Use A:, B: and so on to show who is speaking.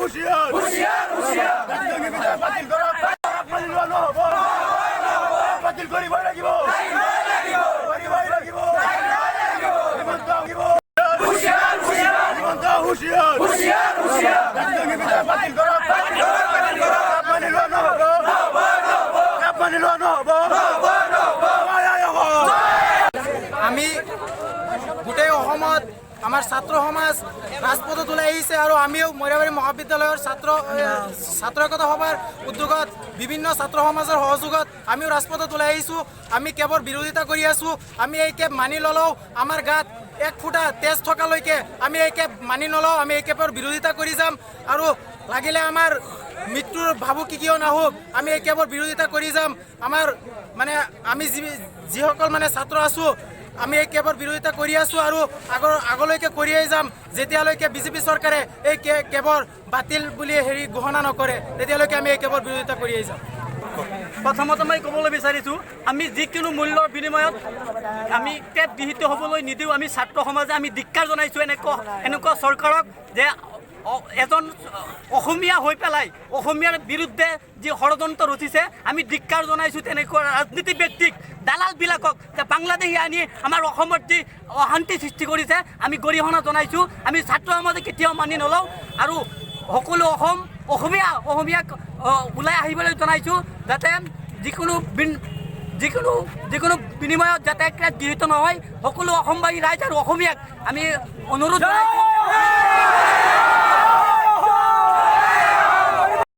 A: হুঁশিয়ার হুঁশিয়ার হুঁশিয়ার রাজধানী বিধায় বাতিল করা মানি লওয়া নহব বাতিল করিবই লাগিব করিবই লাগিব হিমন্ত লাগিব হুঁশিয়ার হুঁশিয়ার হিমন্ত হুঁশিয়ার হুঁশিয়ার হুঁশিয়ার রাজধানী বিধায় বাতিল করা মানি লওয়া নহব মানি লওয়া নহব
B: আমি গোটেই অসমত আমাৰ ছাত্ৰ সমাজ ৰাজপথত ওলাই আহিছে আৰু আমিও মইৰাবাৰী মহাবিদ্যালয়ৰ ছাত্ৰ একতা সভাৰ উদ্যোগত বিভিন্ন ছাত্ৰ সমাজৰ সহযোগত আমিও ৰাজপথত ওলাই আহিছোঁ। আমি কেৱল বিৰোধিতা কৰি আছোঁ। আমি এই কেব মানি নলওঁ। আমাৰ গাত এক ফুটা তেজ থকালৈকে আমি এই কেব মানি নলওঁ। আমি এই কেবৰ বিৰোধিতা কৰি যাম আৰু লাগিলে আমাৰ মৃত্যুৰ ভাবুকি কিয় নাহক আমি এই কেবৰ বিৰোধিতা কৰি যাম। আমাৰ মানে আমি যিসকল মানে ছাত্ৰ আছোঁ আমি এই কেবৰ বিৰোধিতা কৰি আছোঁ আৰু আগলৈকে কৰিয়ে যাম যেতিয়ালৈকে বিজেপি চৰকাৰে এই কেবৰ বাতিল বুলি ঘোষণা নকৰে তেতিয়ালৈকে আমি এই কেবৰ বিৰোধিতা কৰিয়ে যাম।
C: প্ৰথমতে মই ক'বলৈ বিচাৰিছোঁ আমি যিকোনো মূল্যৰ বিনিময়ত আমি কেব বিহিত হ'বলৈ নিদিওঁ। আমি ছাত্ৰ সমাজে আমি ধিক্কাৰ জনাইছোঁ এনেকুৱা চৰকাৰক যে এজন অসমীয়া হৈ পেলাই অসমীয়াৰ বিৰুদ্ধে যি ষড়যন্ত্ৰ ৰচিছে আমি ধিক্কাৰ জনাইছোঁ। তেনেকুৱা ৰাজনীতি ব্যক্তিক দালালবিলাকক যে বাংলাদেশী আনি আমাৰ অসমত যি অশান্তি সৃষ্টি কৰিছে আমি গৰিহণা জনাইছোঁ। আমি ছাত্ৰ সমাজে কেতিয়াও মানি নলওঁ আৰু সকলো অসমীয়াক ওলাই আহিবলৈ জনাইছোঁ যাতে যিকোনো বিনিময়ত যাতে গৃহীত নহয়। সকলো অসমবাসী ৰাইজ আৰু অসমীয়াক আমি অনুৰোধ জনাইছোঁ।